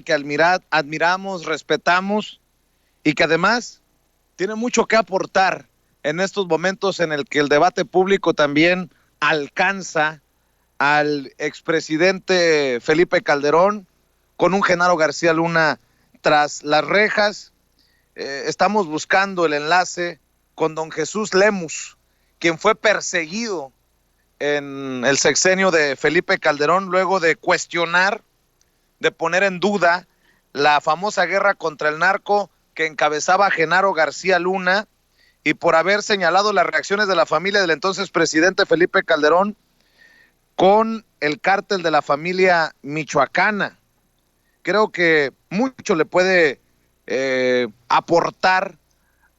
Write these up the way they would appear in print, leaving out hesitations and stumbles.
que admiramos, respetamos y que además tiene mucho que aportar en estos momentos en el que el debate público también alcanza al expresidente Felipe Calderón con un Genaro García Luna tras las rejas. Estamos buscando el enlace con don Jesús Lemus, quien fue perseguido en el sexenio de Felipe Calderón luego de cuestionar, de poner en duda la famosa guerra contra el narco que encabezaba Genaro García Luna, y por haber señalado las reacciones de la familia del entonces presidente Felipe Calderón con el cártel de la familia michoacana. Creo que mucho le puede aportar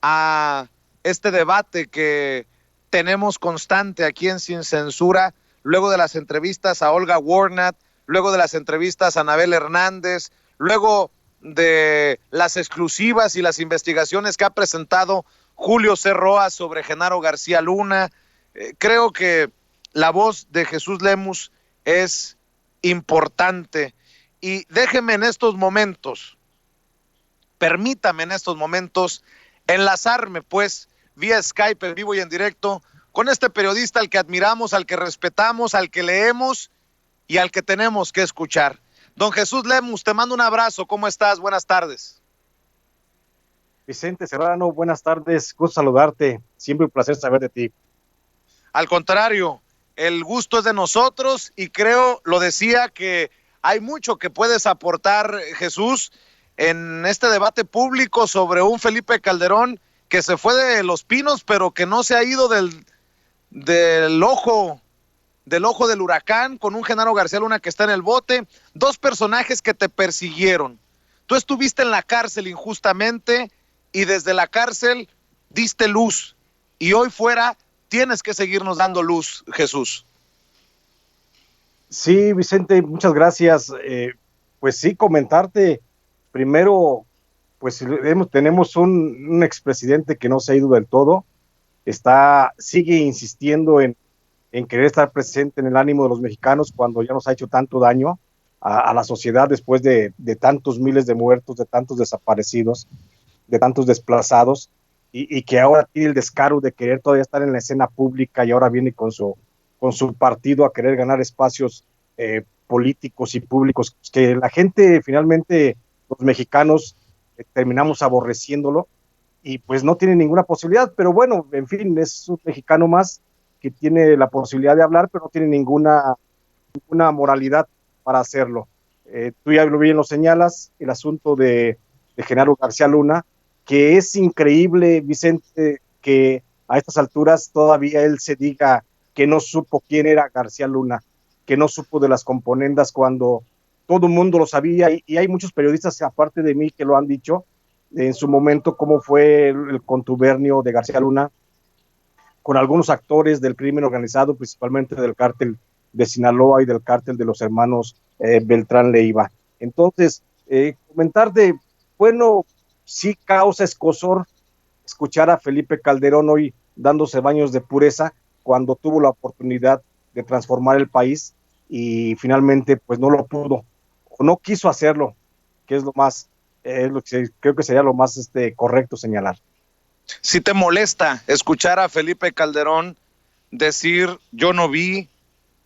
a este debate que tenemos constante aquí en Sin Censura, luego de las entrevistas a Olga Warnat, luego de las entrevistas a Anabel Hernández, luego de las exclusivas y las investigaciones que ha presentado Julio C. Roa sobre Genaro García Luna. Creo que la voz de Jesús Lemus es importante. Y déjeme en estos momentos, permítame en estos momentos, enlazarme pues vía Skype en vivo y en directo con este periodista al que admiramos, al que respetamos, al que leemos y al que tenemos que escuchar. Don Jesús Lemus, te mando un abrazo. ¿Cómo estás? Buenas tardes. Vicente Serrano, buenas tardes. Gusto saludarte. Siempre un placer saber de ti. Al contrario, el gusto es de nosotros y creo, lo decía, que hay mucho que puedes aportar, Jesús, en este debate público sobre un Felipe Calderón que se fue de Los Pinos, pero que no se ha ido del ojo del huracán, con un Genaro García Luna que está en el bote, dos personajes que te persiguieron. Tú estuviste en la cárcel injustamente y desde la cárcel diste luz, y hoy fuera tienes que seguirnos dando luz, Jesús. Sí, Vicente, muchas gracias. Pues sí, comentarte primero, pues tenemos un expresidente que no se ha ido del todo, sigue insistiendo en querer estar presente en el ánimo de los mexicanos cuando ya nos ha hecho tanto daño a la sociedad después de tantos miles de muertos, de tantos desaparecidos, de tantos desplazados, y que ahora tiene el descaro de querer todavía estar en la escena pública y ahora viene con su partido a querer ganar espacios políticos y públicos que la gente finalmente, los mexicanos, terminamos aborreciéndolo y pues no tiene ninguna posibilidad, pero bueno, en fin, es un mexicano más que tiene la posibilidad de hablar, pero no tiene ninguna moralidad para hacerlo. Tú ya bien lo señalas, el asunto de Genaro García Luna, que es increíble, Vicente, que a estas alturas todavía él se diga que no supo quién era García Luna, que no supo de las componendas cuando todo el mundo lo sabía, y hay muchos periodistas aparte de mí que lo han dicho en su momento, cómo fue el contubernio de García Luna con algunos actores del crimen organizado, principalmente del cártel de Sinaloa y del cártel de los hermanos Beltrán Leiva. Entonces, comentarte, bueno, sí causa escozor escuchar a Felipe Calderón hoy dándose baños de pureza cuando tuvo la oportunidad de transformar el país y finalmente pues no lo pudo o no quiso hacerlo, que es lo más, lo que creo que sería lo más correcto señalar. Si te molesta escuchar a Felipe Calderón decir yo no vi,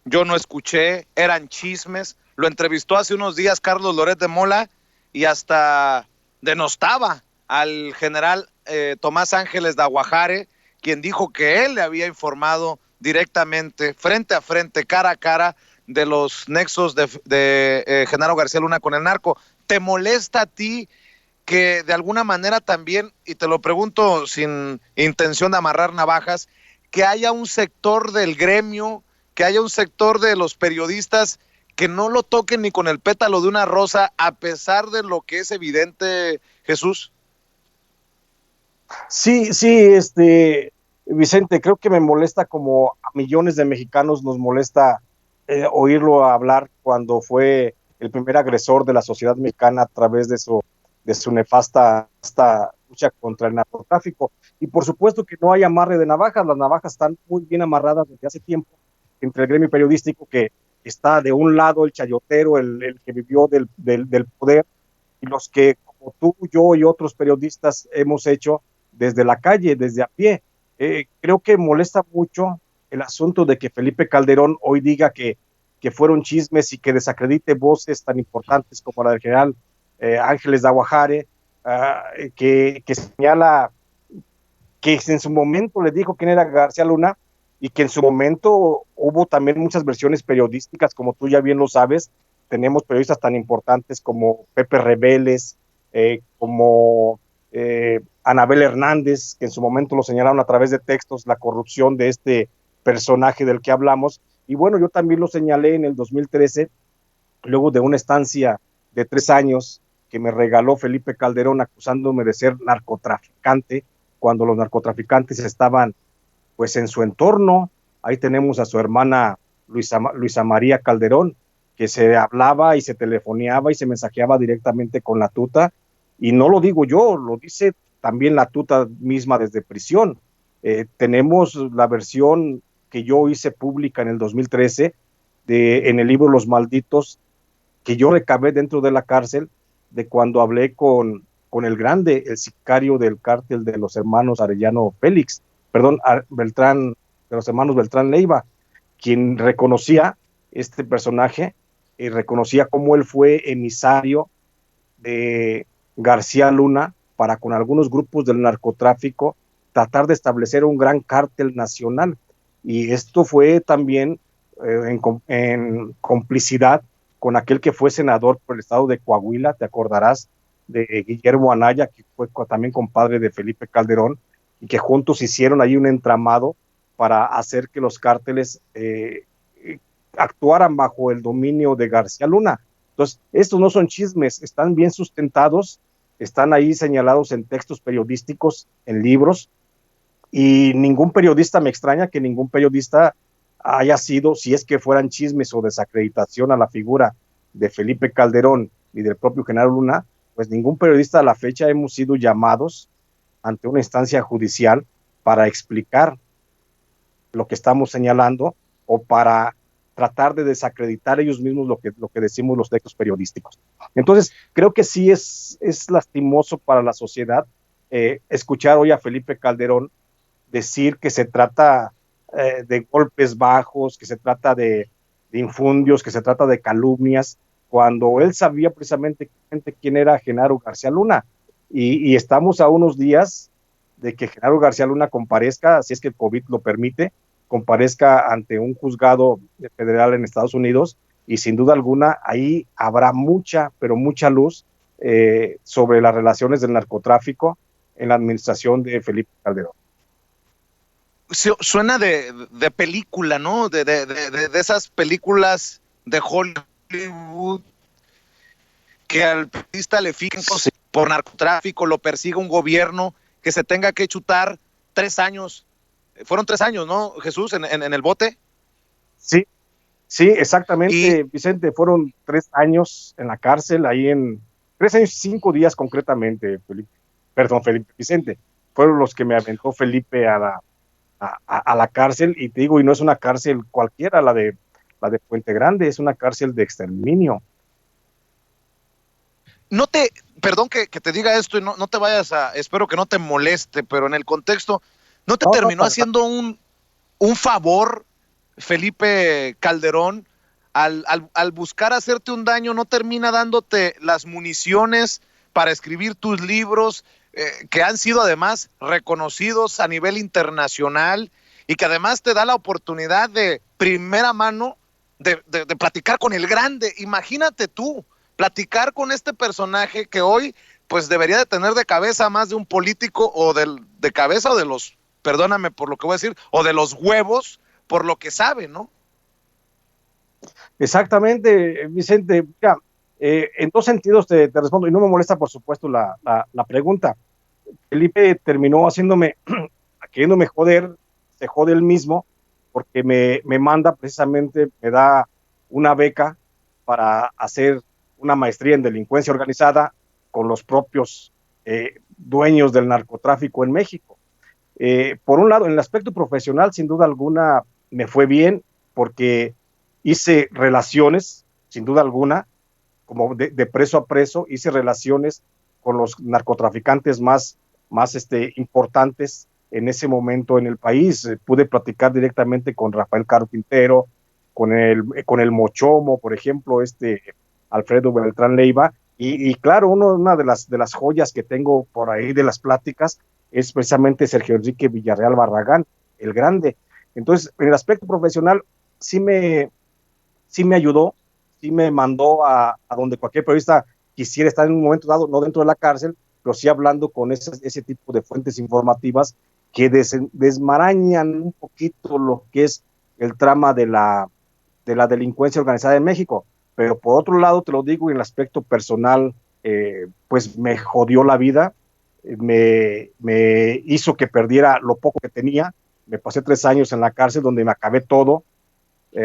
yo no escuché, eran chismes, lo entrevistó hace unos días Carlos Loret de Mola y hasta denostaba al general Tomás Ángeles de Aguajare, quien dijo que él le había informado directamente, frente a frente, cara a cara, de los nexos de Genaro García Luna con el narco. ¿Te molesta a ti que de alguna manera también, y te lo pregunto sin intención de amarrar navajas, que haya un sector del gremio, que haya un sector de los periodistas que no lo toquen ni con el pétalo de una rosa, a pesar de lo que es evidente, Jesús? Sí, Vicente, creo que me molesta como a millones de mexicanos nos molesta oírlo hablar cuando fue el primer agresor de la sociedad mexicana a través de su nefasta lucha contra el narcotráfico. Y por supuesto que no hay amarre de navajas, las navajas están muy bien amarradas desde hace tiempo entre el gremio periodístico, que está de un lado el chayotero, el que vivió del poder, y los que, como tú, yo y otros periodistas hemos hecho desde la calle, desde a pie. Creo que molesta mucho el asunto de que Felipe Calderón hoy diga que fueron chismes y que desacredite voces tan importantes como la del general Ángeles de Aguajare, que señala que en su momento le dijo quién era García Luna y que en su momento hubo también muchas versiones periodísticas, como tú ya bien lo sabes. Tenemos periodistas tan importantes como Pepe Rebeles, como Anabel Hernández, que en su momento lo señalaron a través de textos, la corrupción de este personaje del que hablamos. Y bueno, yo también lo señalé en el 2013, luego de una estancia de 3 años que me regaló Felipe Calderón acusándome de ser narcotraficante, cuando los narcotraficantes estaban pues en su entorno. Ahí tenemos a su hermana Luisa María Calderón, que se hablaba y se telefoneaba y se mensajeaba directamente con la tuta, y no lo digo yo, lo dice también la tuta misma desde prisión. Tenemos la versión que yo hice pública en el 2013 en el libro Los Malditos, que yo recabé dentro de la cárcel, de cuando hablé con el grande, el sicario del cártel de los hermanos Arellano Félix, perdón, Beltrán, de los hermanos Beltrán Leiva, quien reconocía este personaje y reconocía cómo él fue emisario de García Luna para con algunos grupos del narcotráfico tratar de establecer un gran cártel nacional. Y esto fue también en complicidad con aquel que fue senador por el estado de Coahuila, te acordarás de Guillermo Anaya, que fue también compadre de Felipe Calderón, y que juntos hicieron ahí un entramado para hacer que los cárteles actuaran bajo el dominio de García Luna. Entonces, estos no son chismes, están bien sustentados, están ahí señalados en textos periodísticos, en libros, y ningún periodista, me extraña que ningún periodista haya sido, si es que fueran chismes o desacreditación a la figura de Felipe Calderón y del propio general Luna, pues ningún periodista a la fecha hemos sido llamados ante una instancia judicial para explicar lo que estamos señalando o para tratar de desacreditar ellos mismos lo que decimos los textos periodísticos. Entonces, creo que sí es lastimoso para la sociedad escuchar hoy a Felipe Calderón decir que se trata de golpes bajos, que se trata de infundios, que se trata de calumnias, cuando él sabía precisamente quién era Genaro García Luna. Y estamos a unos días de que Genaro García Luna comparezca, si es que el COVID lo permite, comparezca ante un juzgado federal en Estados Unidos, y sin duda alguna ahí habrá mucha, pero mucha luz sobre las relaciones del narcotráfico en la administración de Felipe Calderón. Suena de película, ¿no? De esas películas de Hollywood que al periodista le fijan por narcotráfico, lo persigue un gobierno, que se tenga que chutar 3 años. Fueron 3 años, ¿no, Jesús, en el bote? Sí, sí, exactamente, Vicente, fueron 3 años en la cárcel, ahí en 3 años y 5 días concretamente, Felipe Vicente, fueron los que me aventó Felipe a la cárcel, y te digo, y no es una cárcel cualquiera, la de Puente Grande, es una cárcel de exterminio. No te, perdón que te diga esto y no te vayas espero que no te moleste, pero en el contexto, ¿no te terminó haciendo un favor Felipe Calderón al buscar hacerte un daño? ¿No termina dándote las municiones para escribir tus libros, que han sido además reconocidos a nivel internacional, y que además te da la oportunidad de primera mano de platicar con el grande? Imagínate tú, platicar con este personaje que hoy pues debería de tener de cabeza más de un político, o de cabeza, o de los, perdóname por lo que voy a decir, o de los huevos, por lo que sabe, ¿no? Exactamente, Vicente. Mira, en dos sentidos te respondo, y no me molesta, por supuesto, la pregunta. Felipe terminó haciéndome, queriéndome joder, se jode él mismo, porque me manda precisamente, me da una beca para hacer una maestría en delincuencia organizada con los propios dueños del narcotráfico en México. Por un lado, en el aspecto profesional, sin duda alguna, me fue bien, porque hice relaciones, sin duda alguna, como de preso a preso, hice relaciones con los narcotraficantes más importantes en ese momento en el país. Pude platicar directamente con Rafael Caro Quintero, con el Mochomo, por ejemplo, Alfredo Beltrán Leiva, y claro, una de las joyas que tengo por ahí de las pláticas es precisamente Sergio Enrique Villarreal Barragán, el grande. Entonces, en el aspecto profesional, sí me ayudó, sí me mandó a donde cualquier periodista quisiera estar en un momento dado, no dentro de la cárcel, pero sí hablando con ese tipo de fuentes informativas que desmarañan un poquito lo que es el trama de la delincuencia organizada en México. Pero por otro lado, te lo digo, en el aspecto personal, pues me jodió la vida, me hizo que perdiera lo poco que tenía. Me pasé 3 años en la cárcel donde me acabé todo.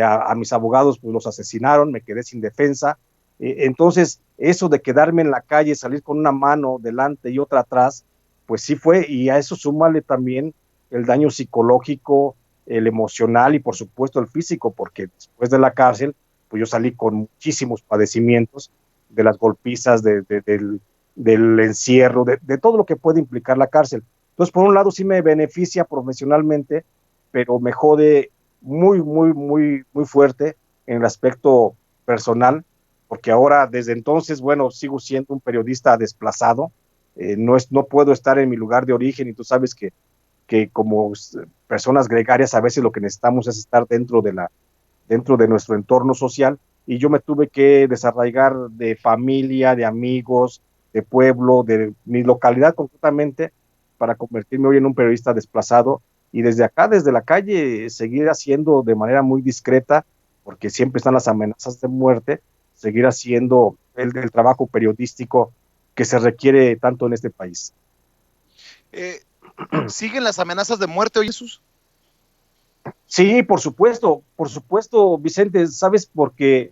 A mis abogados pues los asesinaron, me quedé sin defensa. Entonces, eso de quedarme en la calle, salir con una mano delante y otra atrás, pues sí fue, y a eso súmale también el daño psicológico, el emocional y por supuesto el físico, porque después de la cárcel, pues yo salí con muchísimos padecimientos, de las golpizas, del encierro, de todo lo que puede implicar la cárcel. Entonces, por un lado sí me beneficia profesionalmente, pero me jode muy fuerte en el aspecto personal, porque ahora desde entonces, bueno, sigo siendo un periodista desplazado, no puedo estar en mi lugar de origen, y tú sabes que como personas gregarias a veces lo que necesitamos es estar dentro de nuestro entorno social, y yo me tuve que desarraigar de familia, de amigos, de pueblo, de mi localidad concretamente, para convertirme hoy en un periodista desplazado, y desde acá, desde la calle, seguir haciendo de manera muy discreta, porque siempre están las amenazas de muerte, seguir haciendo el trabajo periodístico que se requiere tanto en este país. Eh, ¿Siguen las amenazas de muerte, oye, Jesús? Sí, por supuesto, Vicente, sabes, porque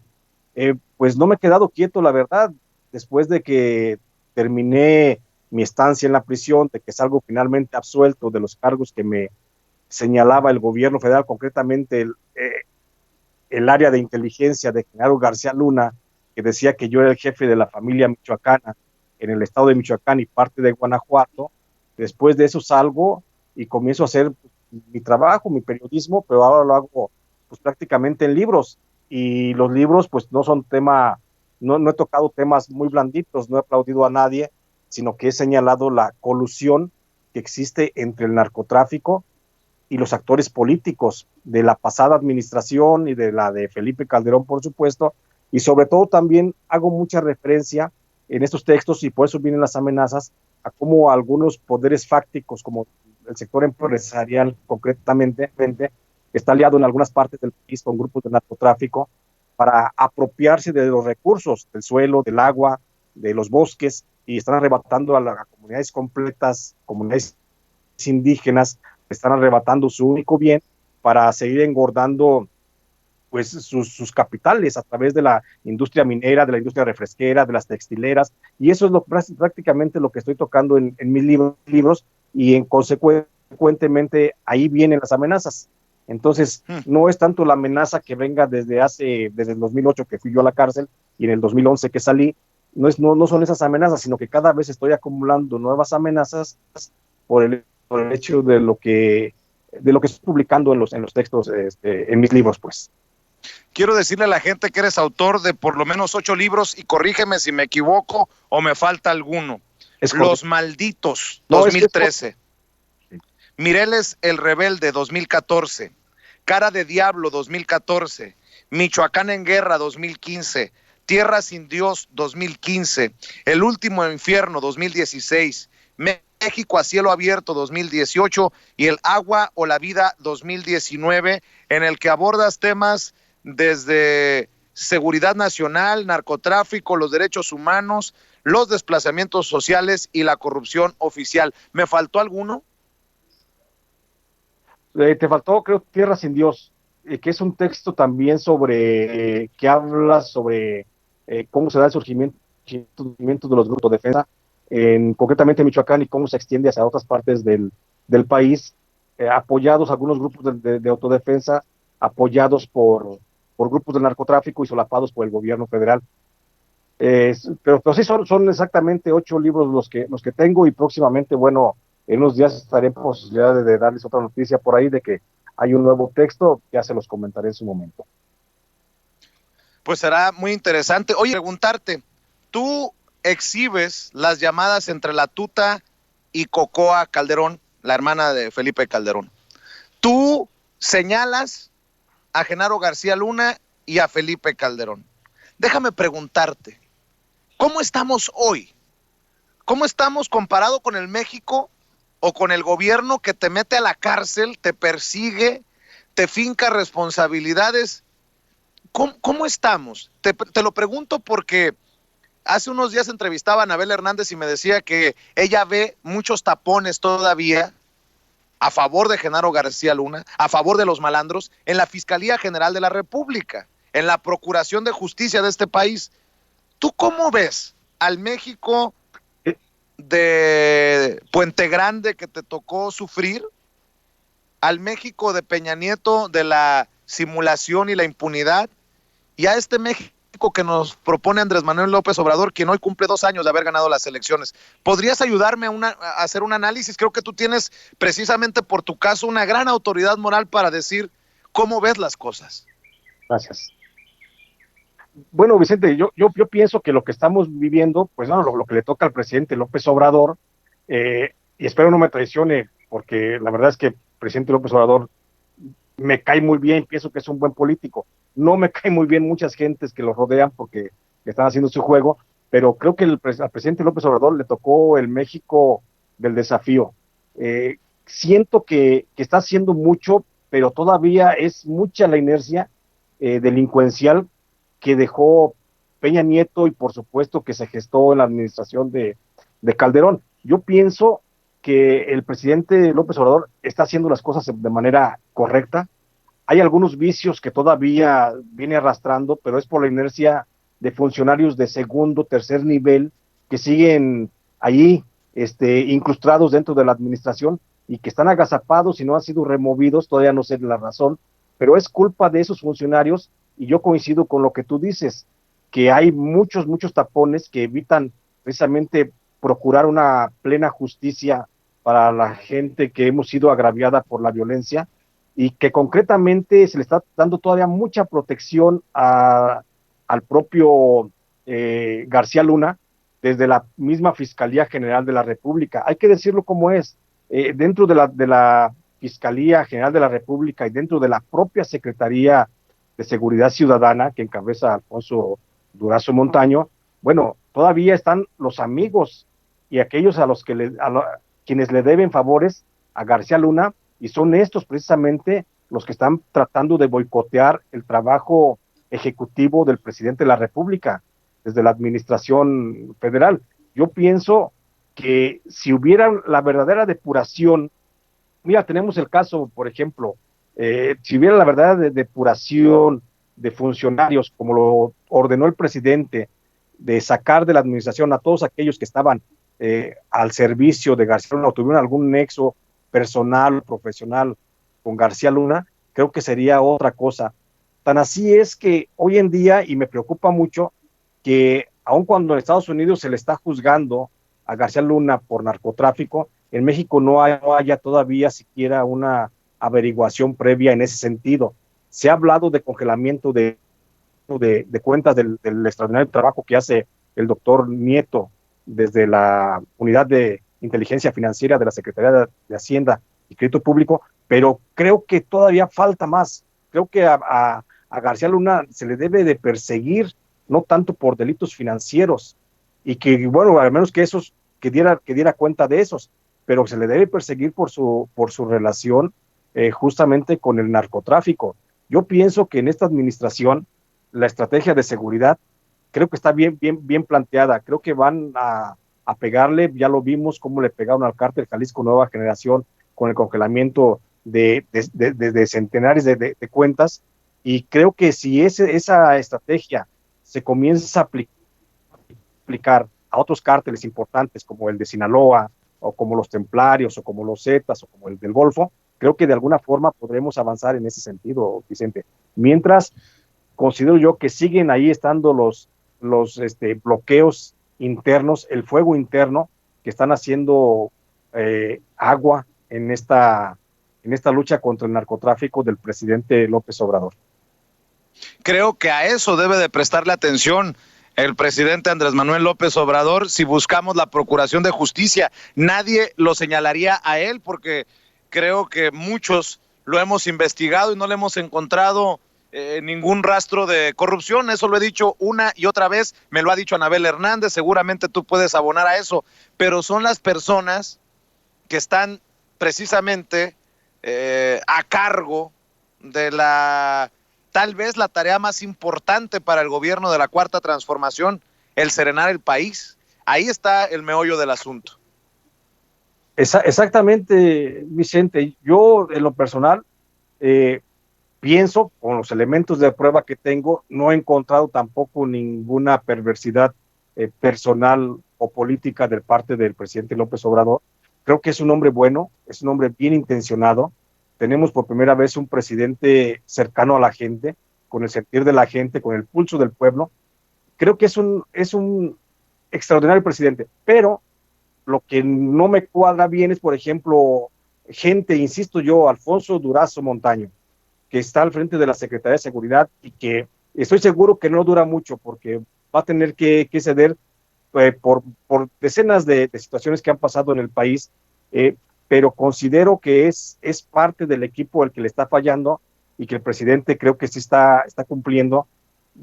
pues no me he quedado quieto, la verdad, después de que terminé mi estancia en la prisión, de que salgo finalmente absuelto de los cargos que me señalaba el gobierno federal, concretamente el área de inteligencia de Genaro García Luna, que decía que yo era el jefe de la familia michoacana en el estado de Michoacán y parte de Guanajuato. Después de eso salgo y comienzo a hacer mi trabajo, mi periodismo, pero ahora lo hago pues prácticamente en libros, y los libros pues no son no he tocado temas muy blanditos, no he aplaudido a nadie, sino que he señalado la colusión que existe entre el narcotráfico y los actores políticos de la pasada administración y de la de Felipe Calderón, por supuesto, y sobre todo también hago mucha referencia en estos textos, y por eso vienen las amenazas, a cómo algunos poderes fácticos, como el sector empresarial concretamente, está aliado en algunas partes del país con grupos de narcotráfico para apropiarse de los recursos, del suelo, del agua, de los bosques, y están arrebatando a las comunidades completas, comunidades indígenas, están arrebatando su único bien para seguir engordando pues sus capitales a través de la industria minera, de la industria refresquera, de las textileras, y eso es prácticamente lo que estoy tocando en mis libros, y consecuentemente ahí vienen las amenazas. Entonces, no es tanto la amenaza que venga desde el 2008 que fui yo a la cárcel y en el 2011 que salí, no son esas amenazas, sino que cada vez estoy acumulando nuevas amenazas por el hecho de lo que estoy publicando en los textos, en mis libros, pues. Quiero decirle a la gente que eres autor de por lo menos 8 libros, y corrígeme si me equivoco o me falta alguno. Los Malditos, 2013. Mireles el Rebelde, 2014. Cara de Diablo, 2014. Michoacán en Guerra, 2015. Tierra sin Dios, 2015. El Último Infierno, 2016. México a cielo abierto, 2018. Y El agua o la vida, 2019, en el que abordas temas desde seguridad nacional, narcotráfico, los derechos humanos, los desplazamientos sociales y la corrupción oficial. ¿Me faltó alguno? Te faltó, creo, Tierra sin Dios, que es un texto también que habla sobre cómo se da el surgimiento de los grupos de defensa, concretamente en Michoacán, y cómo se extiende hacia otras partes del país, apoyados algunos grupos de autodefensa, apoyados por grupos de narcotráfico y solapados por el gobierno federal. Pero sí son exactamente 8 libros los que tengo y próximamente, bueno, en unos días estaré en posibilidad de darles otra noticia por ahí de que hay un nuevo texto, ya se los comentaré en su momento. Pues será muy interesante. Oye, preguntarte, tú exhibes las llamadas entre la Tuta y Cocoa Calderón, la hermana de Felipe Calderón. Tú señalas a Genaro García Luna y a Felipe Calderón. Déjame preguntarte, ¿cómo estamos hoy? ¿Cómo estamos comparado con el México o con el gobierno que te mete a la cárcel, te persigue, te finca responsabilidades? ¿Cómo estamos? Te lo pregunto porque hace unos días entrevistaba a Anabel Hernández y me decía que ella ve muchos tapones todavía a favor de Genaro García Luna, a favor de los malandros, en la Fiscalía General de la República, en la Procuración de Justicia de este país. ¿Tú cómo ves al México de Puente Grande que te tocó sufrir, al México de Peña Nieto de la simulación y la impunidad, y a este México que nos propone Andrés Manuel López Obrador, quien hoy cumple 2 años de haber ganado las elecciones? ¿Podrías ayudarme a hacer un análisis? Creo que tú tienes, precisamente por tu caso, una gran autoridad moral para decir cómo ves las cosas. Gracias. Bueno, Vicente, yo pienso que lo que estamos viviendo, pues no, lo que le toca al presidente López Obrador, y espero no me traicione, porque la verdad es que el presidente López Obrador me cae muy bien, pienso que es un buen político. No me cae muy bien muchas gentes que lo rodean porque están haciendo su juego, pero creo que al presidente López Obrador le tocó el México del desafío. Siento que está haciendo mucho, pero todavía es mucha la inercia delincuencial que dejó Peña Nieto y por supuesto que se gestó en la administración de Calderón. Yo pienso que el presidente López Obrador está haciendo las cosas de manera correcta. Hay algunos vicios que todavía viene arrastrando, pero es por la inercia de funcionarios de segundo, tercer nivel que siguen allí incrustados dentro de la administración y que están agazapados y no han sido removidos, todavía no sé la razón, pero es culpa de esos funcionarios y yo coincido con lo que tú dices, que hay muchos tapones que evitan precisamente procurar una plena justicia para la gente que hemos sido agraviada por la violencia y que concretamente se le está dando todavía mucha protección al propio García Luna desde la misma Fiscalía General de la República. Hay que decirlo como es, dentro de la Fiscalía General de la República y dentro de la propia Secretaría de Seguridad Ciudadana que encabeza Alfonso Durazo Montaño, bueno, todavía están los amigos y aquellos a los que quienes le deben favores a García Luna, y son estos precisamente los que están tratando de boicotear el trabajo ejecutivo del presidente de la República desde la administración federal. Yo pienso que si hubiera la verdadera depuración, mira, tenemos el caso, por ejemplo, si hubiera la verdadera depuración de funcionarios, como lo ordenó el presidente, de sacar de la administración a todos aquellos que estaban al servicio de García Luna o tuvieron algún nexo personal, profesional con García Luna, creo que sería otra cosa. Tan así es que hoy en día, y me preocupa mucho, que aun cuando en Estados Unidos se le está juzgando a García Luna por narcotráfico, en México no haya todavía siquiera una averiguación previa en ese sentido. Se ha hablado de congelamiento de cuentas del extraordinario trabajo que hace el doctor Nieto desde la unidad de inteligencia financiera de la Secretaría de Hacienda y Crédito Público, pero creo que todavía falta más. Creo que a García Luna se le debe de perseguir, no tanto por delitos financieros, y que, bueno, al menos que esos, que diera cuenta de esos, pero se le debe perseguir por su relación justamente con el narcotráfico. Yo pienso que en esta administración la estrategia de seguridad creo que está bien planteada. Creo que van a pegarle, ya lo vimos cómo le pegaron al cártel Jalisco Nueva Generación con el congelamiento de centenares de cuentas, y creo que si esa estrategia se comienza a aplicar a otros cárteles importantes como el de Sinaloa, o como los Templarios, o como los Zetas, o como el del Golfo, creo que de alguna forma podremos avanzar en ese sentido, Vicente. Mientras, considero yo que siguen ahí estando los bloqueos internos, el fuego interno que están haciendo agua en esta lucha contra el narcotráfico del presidente López Obrador. Creo que a eso debe de prestarle atención el presidente Andrés Manuel López Obrador. Si buscamos la procuración de justicia, nadie lo señalaría a él, porque creo que muchos lo hemos investigado y no le hemos encontrado ningún rastro de corrupción. Eso lo he dicho una y otra vez, me lo ha dicho Anabel Hernández, seguramente tú puedes abonar a eso, pero son las personas que están precisamente a cargo de tal vez la tarea más importante para el gobierno de la Cuarta Transformación, el serenar el país. Ahí está el meollo del asunto. Exactamente, Vicente. Yo, en lo personal, pienso, con los elementos de prueba que tengo, no he encontrado tampoco ninguna perversidad personal o política de parte del presidente López Obrador. Creo que es un hombre bueno, es un hombre bien intencionado. Tenemos por primera vez un presidente cercano a la gente, con el sentir de la gente, con el pulso del pueblo. Creo que es un extraordinario presidente, pero lo que no me cuadra bien es, por ejemplo, gente, insisto yo, Alfonso Durazo Montaño, que está al frente de la Secretaría de Seguridad y que estoy seguro que no dura mucho porque va a tener que ceder por decenas de situaciones que han pasado en el país, pero considero que es parte del equipo el que le está fallando y que el presidente creo que sí está cumpliendo.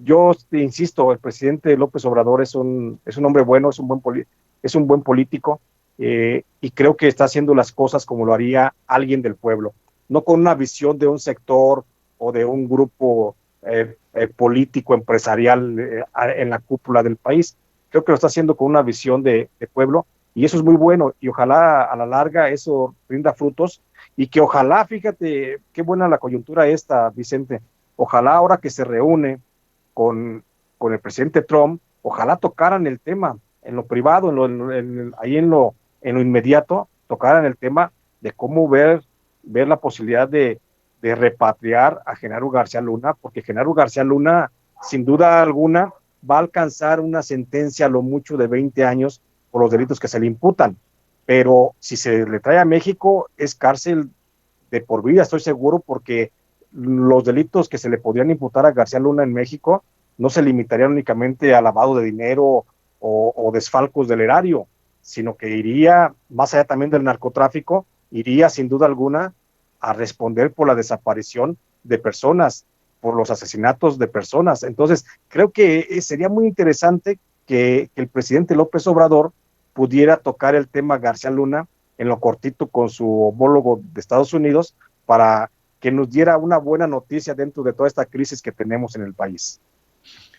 Yo insisto, el presidente López Obrador es un hombre bueno, es un buen político, y creo que está haciendo las cosas como lo haría alguien del pueblo, no con una visión de un sector o de un grupo político, empresarial en la cúpula del país. Creo que lo está haciendo con una visión de pueblo, y eso es muy bueno, y ojalá a la larga eso rinda frutos, y que ojalá, fíjate, qué buena la coyuntura esta, Vicente, ojalá ahora que se reúne con el presidente Trump, ojalá tocaran el tema en lo privado, ahí en lo inmediato, tocaran el tema de cómo ver la posibilidad de repatriar a Genaro García Luna, porque Genaro García Luna, sin duda alguna, va a alcanzar una sentencia a lo mucho de 20 años por los delitos que se le imputan, pero si se le trae a México es cárcel de por vida, estoy seguro, porque los delitos que se le podrían imputar a García Luna en México no se limitarían únicamente a lavado de dinero o desfalcos del erario, sino que iría más allá también del narcotráfico, iría sin duda alguna a responder por la desaparición de personas, por los asesinatos de personas. Entonces, creo que sería muy interesante que el presidente López Obrador pudiera tocar el tema García Luna en lo cortito con su homólogo de Estados Unidos, para que nos diera una buena noticia dentro de toda esta crisis que tenemos en el país.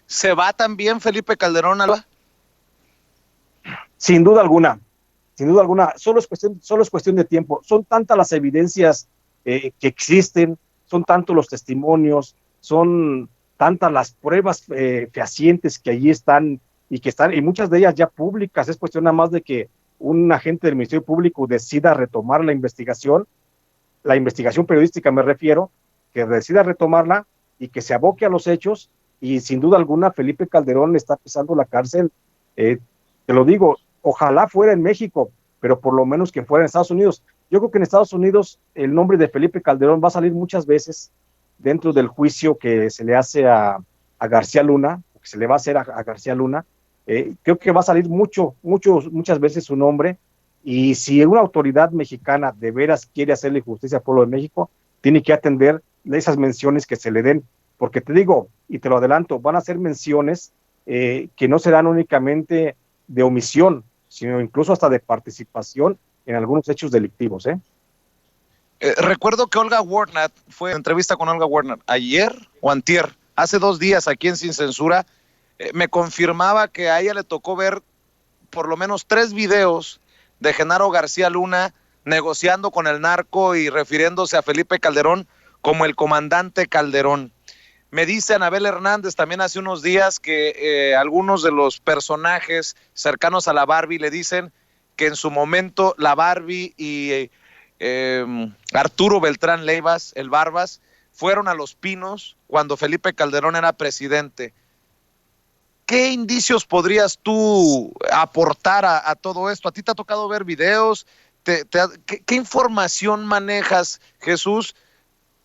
¿Se va también Felipe Calderón, Alba? Sin duda alguna, solo es cuestión de tiempo. Son tantas las evidencias que existen, son tantos los testimonios, son tantas las pruebas fehacientes que allí están y muchas de ellas ya públicas. Es cuestión nada más de que un agente del Ministerio Público decida retomar la investigación periodística me refiero, que decida retomarla y que se aboque a los hechos, y sin duda alguna Felipe Calderón está pisando la cárcel. Te lo digo, ojalá fuera en México, pero por lo menos que fuera en Estados Unidos. Yo creo que en Estados Unidos el nombre de Felipe Calderón va a salir muchas veces dentro del juicio que se le hace a García Luna, que se le va a hacer a García Luna. Creo que va a salir muchas veces su nombre, y si una autoridad mexicana de veras quiere hacerle justicia al pueblo de México, tiene que atender esas menciones que se le den, porque te digo, y te lo adelanto, van a ser menciones que no serán únicamente de omisión, sino incluso hasta de participación en algunos hechos delictivos. Recuerdo que Olga Warner, fue en entrevista con Olga Warner ayer o antier, hace 2 días aquí en Sin Censura, me confirmaba que a ella le tocó ver por lo menos 3 videos de Genaro García Luna negociando con el narco y refiriéndose a Felipe Calderón como el comandante Calderón. Me dice Anabel Hernández también hace unos días que algunos de los personajes cercanos a la Barbie le dicen que en su momento la Barbie y Arturo Beltrán Leivas, el Barbas, fueron a Los Pinos cuando Felipe Calderón era presidente. ¿Qué indicios podrías tú aportar a todo esto? ¿A ti te ha tocado ver videos? ¿Qué información manejas, Jesús,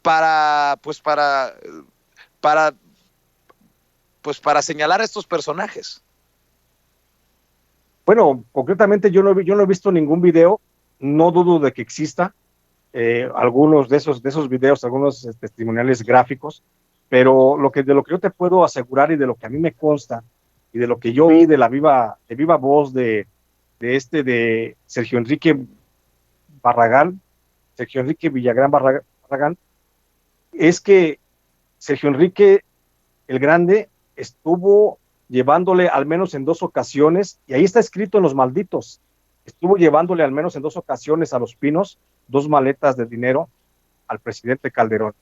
para, pues para, para señalar a estos personajes? Bueno, concretamente yo no he visto ningún video, no dudo de que exista algunos de esos videos, algunos testimoniales gráficos, pero de lo que yo te puedo asegurar y de lo que a mí me consta y de lo que yo vi de viva voz de Sergio Enrique Barragán, Sergio Enrique Villagrán Barragán, es que Sergio Enrique el Grande estuvo llevándole al menos en dos ocasiones, y ahí está escrito en los malditos, estuvo llevándole al menos en dos ocasiones a Los Pinos 2 maletas de dinero al presidente Calderón.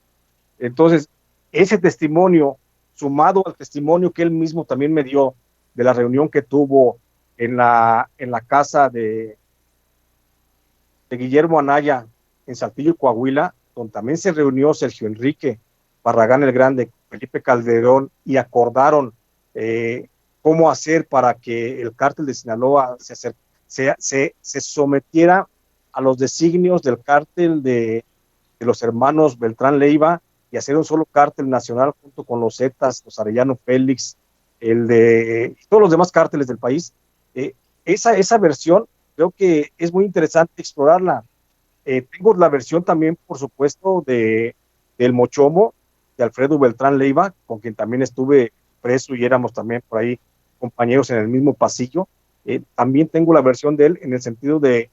Entonces, ese testimonio, sumado al testimonio que él mismo también me dio de la reunión que tuvo en la casa de Guillermo Anaya en Saltillo, Coahuila, donde también se reunió Sergio Enrique Barragán el Grande, Felipe Calderón, y acordaron cómo hacer para que el cártel de Sinaloa se sometiera a los designios del cártel de los hermanos Beltrán Leiva y hacer un solo cártel nacional junto con los Zetas, los Arellano Félix, todos los demás cárteles del país. Esa versión creo que es muy interesante explorarla. Tengo la versión también, por supuesto, del Mochomo, de Alfredo Beltrán Leiva, con quien también estuve preso y éramos también por ahí compañeros en el mismo pasillo. También tengo la versión de él en el sentido de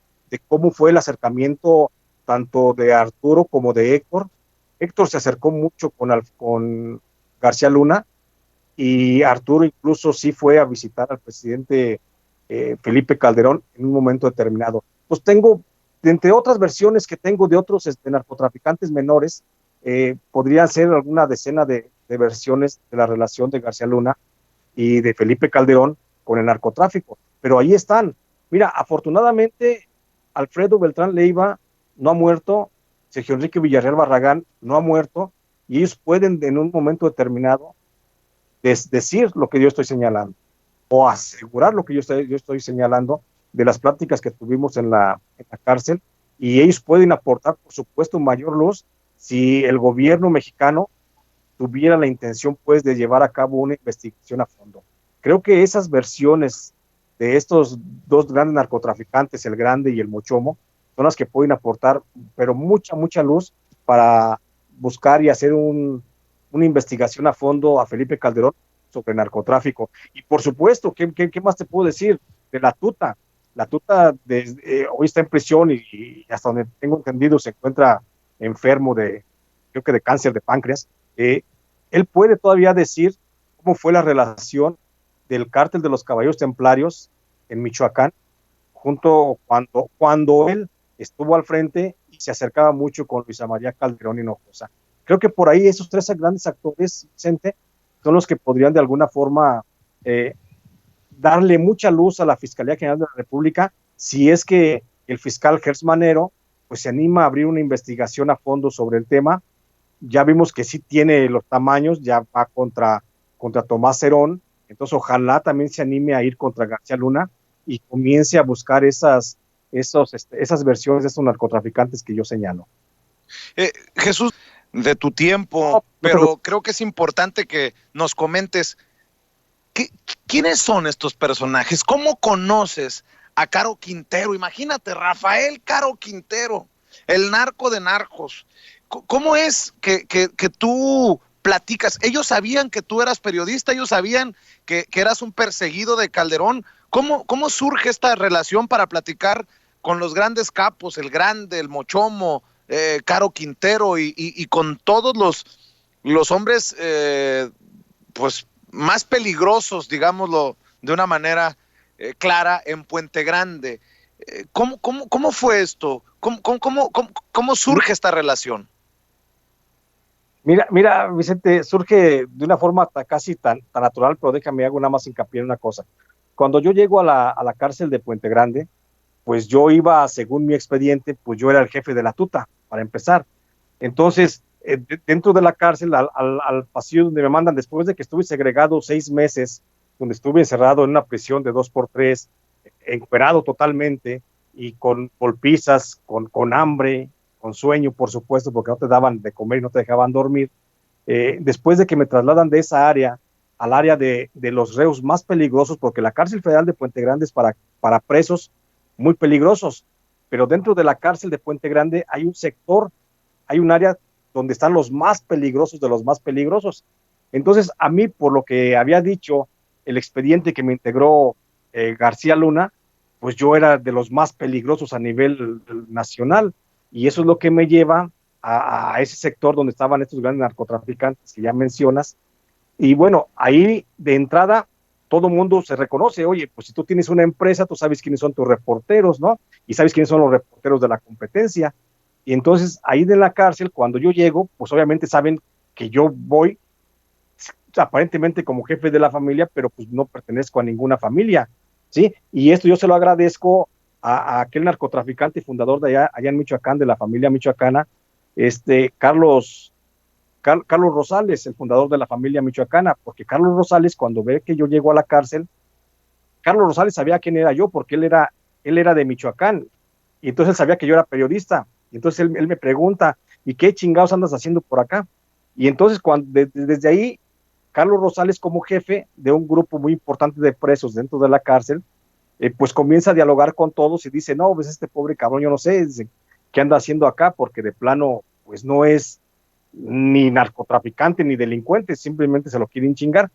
cómo fue el acercamiento tanto de Arturo como de Héctor. Héctor se acercó mucho con García Luna, y Arturo incluso sí fue a visitar al presidente Felipe Calderón en un momento determinado. Pues tengo, entre otras versiones que tengo de otros narcotraficantes menores, podría ser alguna decena de versiones de la relación de García Luna y de Felipe Calderón con el narcotráfico, pero ahí están. Mira, afortunadamente Alfredo Beltrán Leiva no ha muerto, Sergio Enrique Villarreal Barragán no ha muerto, y ellos pueden en un momento determinado decir lo que yo estoy señalando o asegurar lo que yo estoy señalando de las pláticas que tuvimos en la cárcel, y ellos pueden aportar, por supuesto, mayor luz si el gobierno mexicano tuviera la intención, pues, de llevar a cabo una investigación a fondo. Creo que esas versiones de estos dos grandes narcotraficantes, el Grande y el Mochomo, son las que pueden aportar, pero mucha luz para buscar y hacer una investigación a fondo a Felipe Calderón sobre narcotráfico. Y por supuesto, ¿qué más te puedo decir? De la Tuta. La Tuta hoy está en prisión y hasta donde tengo entendido se encuentra enfermo creo que de cáncer de páncreas. Él puede todavía decir cómo fue la relación del cártel de los Caballeros Templarios en Michoacán, cuando él estuvo al frente y se acercaba mucho con Luisa María Calderón Hinojosa. Creo que por ahí esos tres grandes actores, Vicente, son los que podrían de alguna forma darle mucha luz a la Fiscalía General de la República, si es que el fiscal Gers Manero pues se anima a abrir una investigación a fondo sobre el tema. Ya vimos que sí tiene los tamaños, ya va contra Tomás Herón, entonces ojalá también se anime a ir contra García Luna y comience a buscar esas versiones de estos narcotraficantes que yo señalo. Jesús, de tu tiempo, pero creo que es importante que nos comentes quiénes son estos personajes, cómo conoces a Caro Quintero. Imagínate, Rafael Caro Quintero, el narco de narcos. ¿Cómo es que tú platicas? Ellos sabían que tú eras periodista, ellos sabían que eras un perseguido de Calderón. ¿Cómo surge esta relación para platicar con los grandes capos, el Grande, el Mochomo, Caro Quintero y con todos los hombres pues más peligrosos, digámoslo de una manera clara, en Puente Grande? ¿Cómo fue esto? ¿Cómo surge esta relación? Mira, Vicente, surge de una forma casi tan natural, pero déjame hago nada más hincapié en una cosa. Cuando yo llego a la cárcel de Puente Grande, pues yo iba, según mi expediente, pues yo era el jefe de la Tuta, para empezar. Entonces, dentro de la cárcel, al pasillo donde me mandan, después de que estuve segregado 6 meses donde estuve encerrado en una prisión de 2x3, encuerado totalmente y con golpizas, con hambre, con sueño, por supuesto, porque no te daban de comer y no te dejaban dormir. Después de que me trasladan de esa área al área de los reos más peligrosos, porque la cárcel federal de Puente Grande es para presos muy peligrosos, pero dentro de la cárcel de Puente Grande hay un sector, hay un área donde están los más peligrosos de los más peligrosos. Entonces, a mí, por lo que había dicho el expediente que me integró García Luna, pues yo era de los más peligrosos a nivel nacional, y eso es lo que me lleva a ese sector donde estaban estos grandes narcotraficantes que ya mencionas. Y bueno, ahí de entrada todo el mundo se reconoce, oye, pues si tú tienes una empresa, tú sabes quiénes son tus reporteros, ¿no? Y sabes quiénes son los reporteros de la competencia. Y entonces ahí de la cárcel, cuando yo llego, pues obviamente saben que yo voy aparentemente como jefe de la familia, pero pues no pertenezco a ninguna familia, ¿sí? Y esto yo se lo agradezco a aquel narcotraficante y fundador de allá en Michoacán, de la familia michoacana, Carlos Rosales, el fundador de la familia michoacana, porque Carlos Rosales, cuando ve que yo llego a la cárcel, Carlos Rosales sabía quién era yo, porque él era de Michoacán, y entonces él sabía que yo era periodista, y entonces él me pregunta, ¿y qué chingados andas haciendo por acá? Y entonces desde ahí, Carlos Rosales, como jefe de un grupo muy importante de presos dentro de la cárcel, pues comienza a dialogar con todos y dice, no, pues este pobre cabrón, yo no sé qué anda haciendo acá, porque de plano, pues no es ni narcotraficante ni delincuente, simplemente se lo quieren chingar.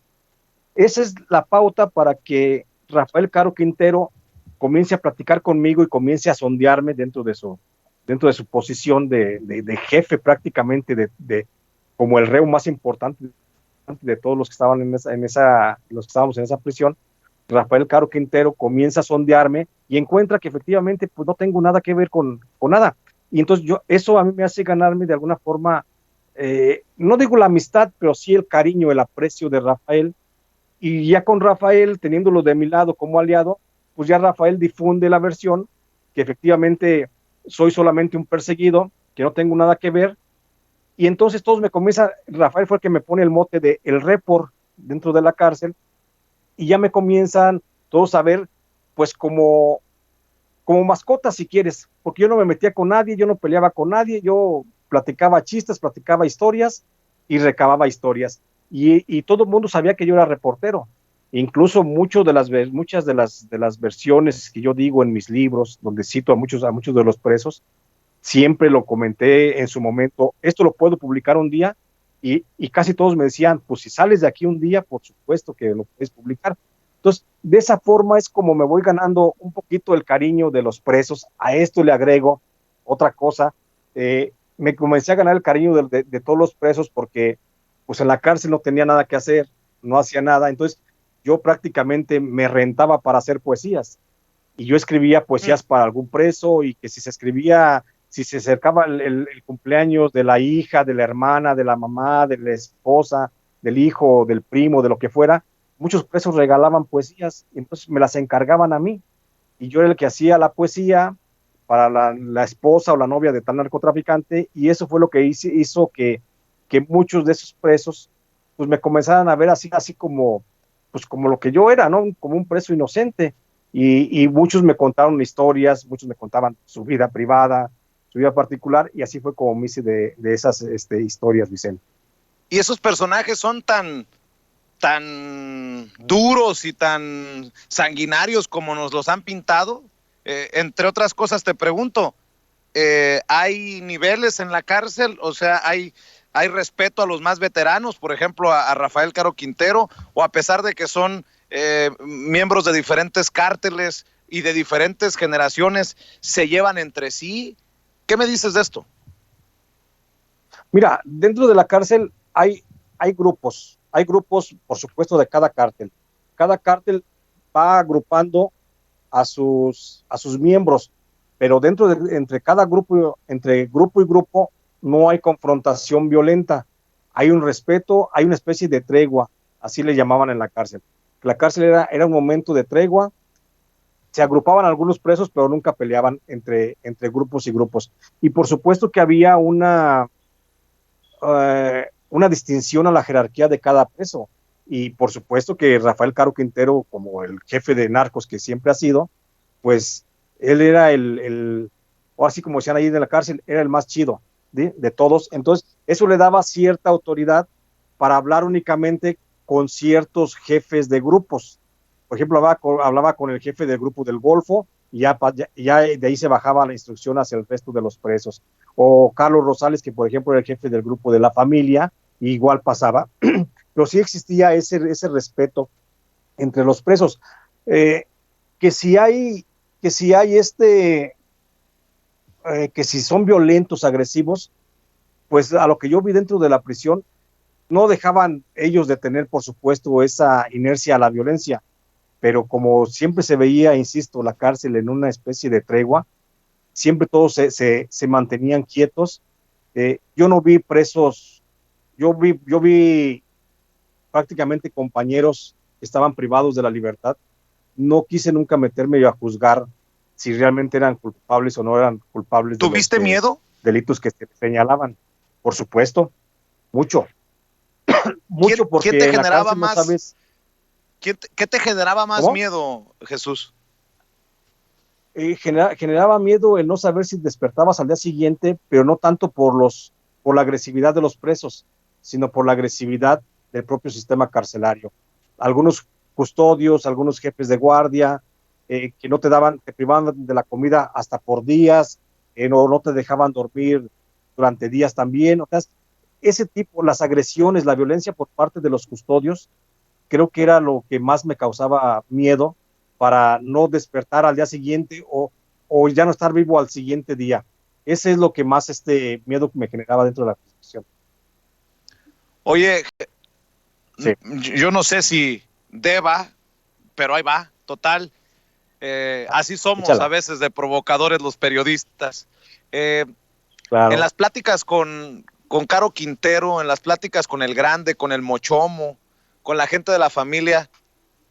Esa es la pauta para que Rafael Caro Quintero comience a platicar conmigo y comience a sondearme dentro de su posición de jefe prácticamente, como el reo más importante de todos los que estaban los que estábamos en esa prisión. Rafael Caro Quintero comienza a sondearme y encuentra que efectivamente pues no tengo nada que ver con nada. Y entonces eso a mí me hace ganarme de alguna forma, no digo la amistad, pero sí el cariño, el aprecio de Rafael. Y ya con Rafael, teniéndolo de mi lado como aliado, pues ya Rafael difunde la versión que efectivamente soy solamente un perseguido, que no tengo nada que ver. Y entonces todos me comienzan, Rafael fue el que me pone el mote de el report dentro de la cárcel, y ya me comienzan todos a ver, pues como mascotas si quieres, porque yo no me metía con nadie, yo no peleaba con nadie, yo platicaba chistes, platicaba historias y recababa historias. Y todo el mundo sabía que yo era reportero. Incluso muchas de las versiones que yo digo en mis libros, donde cito a muchos de los presos, siempre lo comenté en su momento, esto lo puedo publicar un día, y casi todos me decían, pues si sales de aquí un día, por supuesto que lo puedes publicar. Entonces, de esa forma es como me voy ganando un poquito el cariño de los presos. A esto le agrego otra cosa, me comencé a ganar el cariño de todos los presos porque pues en la cárcel no tenía nada que hacer, no hacía nada, entonces yo prácticamente me rentaba para hacer poesías, y yo escribía poesías para algún preso, y que si se acercaba el cumpleaños de la hija, de la hermana, de la mamá, de la esposa, del hijo, del primo, de lo que fuera, muchos presos regalaban poesías, y entonces me las encargaban a mí, y yo era el que hacía la poesía para la esposa o la novia de tal narcotraficante, y eso fue lo que hizo que muchos de esos presos pues me comenzaran a ver así como, pues como lo que yo era, ¿no? Como un preso inocente, y muchos me contaron historias, muchos me contaban su vida privada, su vida particular, y así fue como me hice de esas historias, Vicente. Y esos personajes son tan duros y tan sanguinarios como nos los han pintado. Entre otras cosas, te pregunto, ¿hay niveles en la cárcel? O sea, ¿hay respeto a los más veteranos, por ejemplo, a Rafael Caro Quintero, o a pesar de que son miembros de diferentes cárteles y de diferentes generaciones, se llevan entre sí? ¿Qué me dices de esto? Mira, dentro de la cárcel hay grupos, por supuesto, de cada cártel. Cada cártel va agrupando a sus miembros, pero entre cada grupo, entre grupo y grupo, no hay confrontación violenta. Hay un respeto, hay una especie de tregua, así le llamaban en la cárcel. La cárcel era un momento de tregua, se agrupaban algunos presos, pero nunca peleaban entre grupos y grupos. Y por supuesto que había una distinción a la jerarquía de cada preso. y por supuesto que Rafael Caro Quintero, como el jefe de narcos que siempre ha sido, pues él era o así como decían ahí en la cárcel, era el más chido de todos. Entonces, eso le daba cierta autoridad para hablar únicamente con ciertos jefes de grupos. Por ejemplo, hablaba con el jefe del grupo del Golfo y ya de ahí se bajaba la instrucción hacia el resto de los presos. O Carlos Rosales, que por ejemplo era el jefe del grupo de La Familia, igual pasaba. Pero sí existía ese respeto entre los presos. Eh, que si hay, que si hay que si son violentos, agresivos, pues a lo que yo vi dentro de la prisión, no dejaban ellos de tener, por supuesto, esa inercia a la violencia, pero como siempre se veía, insisto, la cárcel en una especie de tregua, siempre todos se mantenían quietos. Yo no vi presos, yo vi prácticamente compañeros que estaban privados de la libertad. No quise nunca meterme yo a juzgar si realmente eran culpables o no eran culpables de los ¿Tuviste miedo? delitos que se señalaban. Por supuesto, mucho, mucho ¿Quién te porque en la generaba cárcel no más, sabes. qué te generaba más ¿Cómo? miedo, Jesús? Generaba miedo el no saber si despertabas al día siguiente, pero no tanto por la agresividad de los presos, sino por la agresividad del propio sistema carcelario. Algunos custodios, algunos jefes de guardia, que no te privaban de la comida hasta por días, no te dejaban dormir durante días también. O sea, ese tipo, las agresiones, la violencia por parte de los custodios, creo que era lo que más me causaba miedo para no despertar al día siguiente o ya no estar vivo al siguiente día. Ese es lo que más miedo me generaba dentro de la prisión. Oye, Sí, yo no sé si deba, pero ahí va, total. Así somos a échala, veces de provocadores los periodistas. Eh, en claro. las pláticas con Caro Quintero, en las pláticas con el Grande, con el Mochomo, con la gente de La Familia,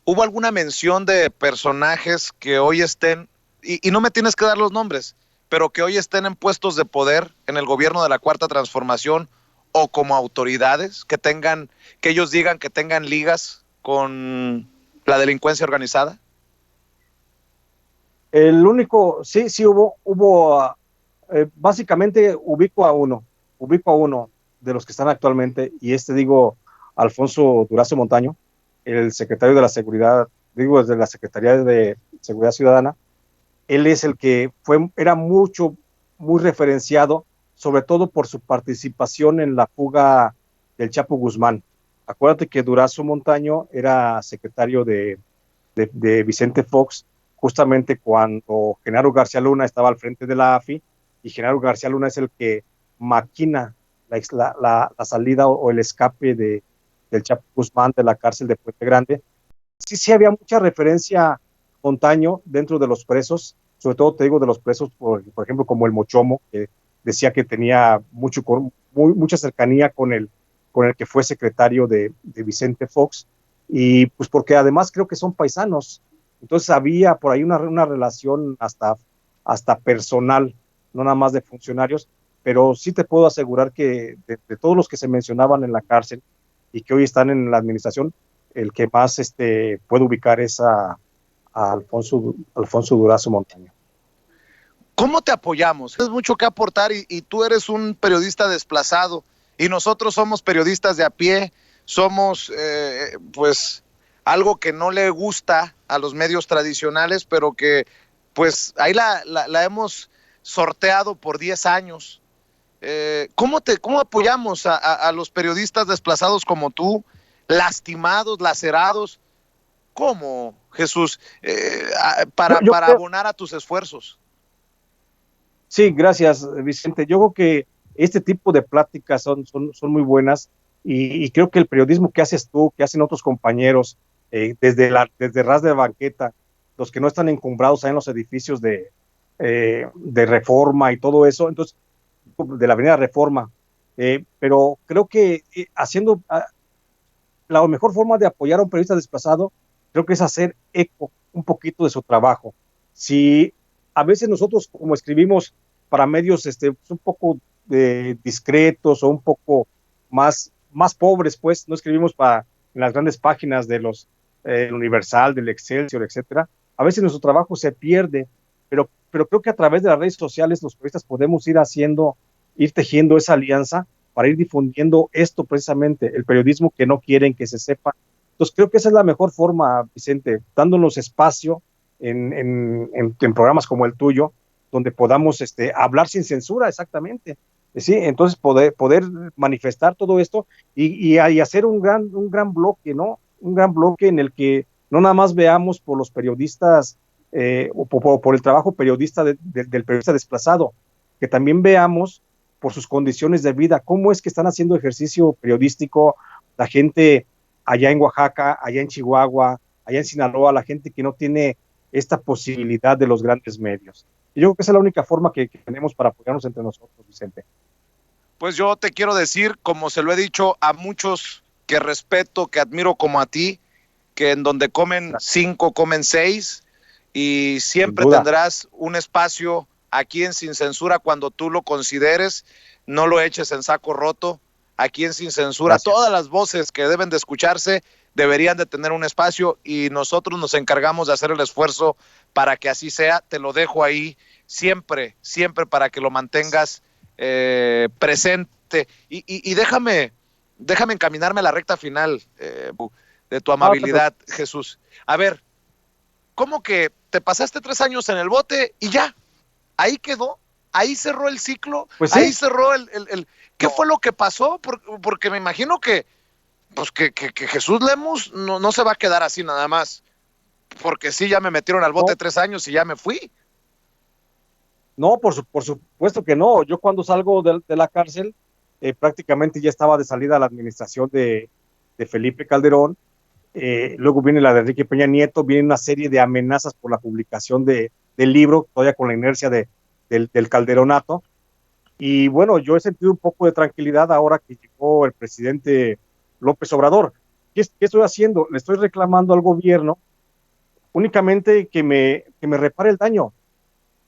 ¿hubo alguna mención de personajes que hoy estén, y no me tienes que dar los nombres, pero que hoy estén en puestos de poder en el gobierno de la Cuarta Transformación o como autoridades, que ellos digan que tengan ligas con la delincuencia organizada? El único, sí, sí básicamente ubico a uno de los que están actualmente, y digo, Alfonso Durazo Montaño, el secretario de la Seguridad, digo, desde la Secretaría de Seguridad Ciudadana. Él es el que era muy referenciado, sobre todo por su participación en la fuga del Chapo Guzmán. Acuérdate que Durazo Montaño era secretario de Vicente Fox, justamente cuando Genaro García Luna estaba al frente de la AFI, y Genaro García Luna es el que maquina la salida o el escape del Chapo Guzmán de la cárcel de Puente Grande. Sí, sí había mucha referencia Montaño dentro de los presos, sobre todo te digo de los presos, por ejemplo, como el Mochomo, que decía que tenía mucha cercanía con el que fue secretario de Vicente Fox, y pues porque además creo que son paisanos, entonces había por ahí una relación hasta personal, no nada más de funcionarios, pero sí te puedo asegurar que de todos los que se mencionaban en la cárcel y que hoy están en la administración, el que más puede ubicar es a Alfonso Durazo Montaño. ¿Cómo te apoyamos? Tienes mucho que aportar y tú eres un periodista desplazado y nosotros somos periodistas de a pie, somos pues algo que no le gusta a los medios tradicionales, pero que pues ahí la hemos sorteado por 10 años. ¿Cómo apoyamos a los periodistas desplazados como tú, lastimados, lacerados? ¿Cómo, Jesús? Yo Para creo, abonar a tus esfuerzos. sí, gracias, Vicente. Yo creo que este tipo de pláticas son muy buenas, y creo que el periodismo que haces tú, que hacen otros compañeros, desde ras de banqueta, los que no están encumbrados ahí en los edificios de Reforma y todo eso, entonces, de la Avenida Reforma, pero creo que la mejor forma de apoyar a un periodista desplazado, creo que es hacer eco un poquito de su trabajo. Si a veces nosotros, como escribimos para medios un poco discretos o un poco más pobres, pues no escribimos para en las grandes páginas de los el Universal, del Excelsior, etcétera. A veces nuestro trabajo se pierde, pero creo que a través de las redes sociales los periodistas podemos ir tejiendo esa alianza para ir difundiendo esto precisamente, el periodismo que no quieren que se sepa. Entonces creo que esa es la mejor forma, Vicente, dándonos espacio en programas como el tuyo, donde podamos hablar sin censura, exactamente. Sí, entonces poder manifestar todo esto y hacer un gran bloque, ¿no? Un gran bloque en el que no nada más veamos por los periodistas o por el trabajo periodista del periodista desplazado, que también veamos por sus condiciones de vida, cómo es que están haciendo ejercicio periodístico la gente allá en Oaxaca, allá en Chihuahua, allá en Sinaloa, la gente que no tiene esta posibilidad de los grandes medios. Y yo creo que esa es la única forma que tenemos para apoyarnos entre nosotros, Vicente. Pues yo te quiero decir, como se lo he dicho a muchos que respeto, que admiro como a ti, que en donde comen 5, comen 6, y siempre tendrás un espacio aquí en Sin Censura cuando tú lo consideres, no lo eches en saco roto. Aquí en Sin Censura, gracias. Todas las voces que deben de escucharse deberían de tener un espacio y nosotros nos encargamos de hacer el esfuerzo para que así sea. Te lo dejo ahí siempre para que lo mantengas presente. Y déjame encaminarme a la recta final de tu amabilidad, Jesús. A ver, ¿cómo que te pasaste 3 años en el bote y ya? Ahí quedó, ahí cerró el ciclo, pues sí. Ahí cerró el ¿qué fue lo que pasó? Porque me imagino que pues que Jesús Lemus no se va a quedar así nada más, porque sí, ya me metieron al bote 3 años y ya me fui. No, por supuesto que no. Yo cuando salgo de la cárcel, prácticamente ya estaba de salida la administración de Felipe Calderón. Luego viene la de Enrique Peña Nieto, viene una serie de amenazas por la publicación del libro, todavía con la inercia del Calderonato. Y bueno, yo he sentido un poco de tranquilidad ahora que llegó el presidente López Obrador. ¿Qué estoy haciendo? Le estoy reclamando al gobierno únicamente que me repare el daño,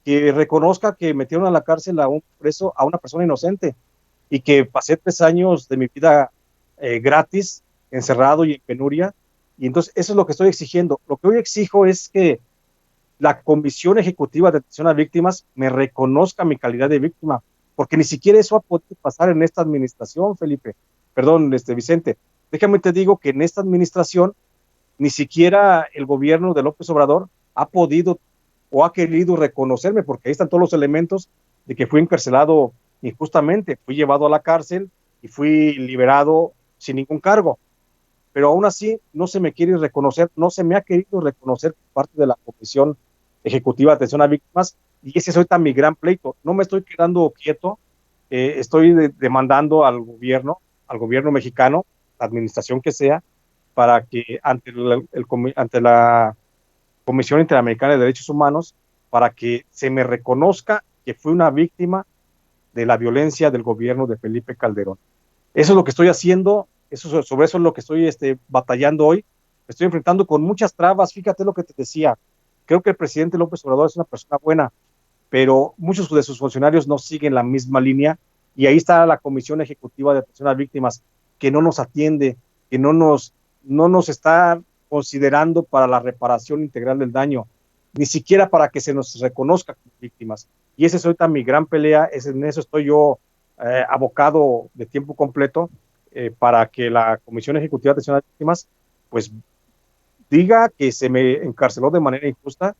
que reconozca que metieron a la cárcel a un preso, a una persona inocente, y que pasé 3 años de mi vida gratis, encerrado y en penuria. Y entonces eso es lo que estoy exigiendo. Lo que hoy exijo es que la Comisión Ejecutiva de Atención a Víctimas me reconozca mi calidad de víctima, porque ni siquiera eso ha podido pasar en esta administración, Vicente. Déjame te digo que en esta administración ni siquiera el gobierno de López Obrador ha podido o ha querido reconocerme, porque ahí están todos los elementos de que fui encarcelado injustamente, fui llevado a la cárcel y fui liberado sin ningún cargo. Pero aún así no se me quiere reconocer, no se me ha querido reconocer por parte de la Comisión Ejecutiva de Atención a Víctimas, y ese es ahorita mi gran pleito. No me estoy quedando quieto, estoy demandando al gobierno mexicano, la administración que sea, para que ante la Comisión Interamericana de Derechos Humanos, para que se me reconozca que fui una víctima de la violencia del gobierno de Felipe Calderón. Eso es lo que estoy haciendo, sobre eso es lo que estoy batallando hoy. Me estoy enfrentando con muchas trabas. Fíjate lo que te decía, creo que el presidente López Obrador es una persona buena, pero muchos de sus funcionarios no siguen la misma línea, y ahí está la Comisión Ejecutiva de Atención a Víctimas, que no nos atiende, que no nos está considerando para la reparación integral del daño, ni siquiera para que se nos reconozca como víctimas. Y esa es ahorita mi gran pelea, en eso estoy yo abocado de tiempo completo, para que la Comisión Ejecutiva de Atención a Víctimas pues diga que se me encarceló de manera injusta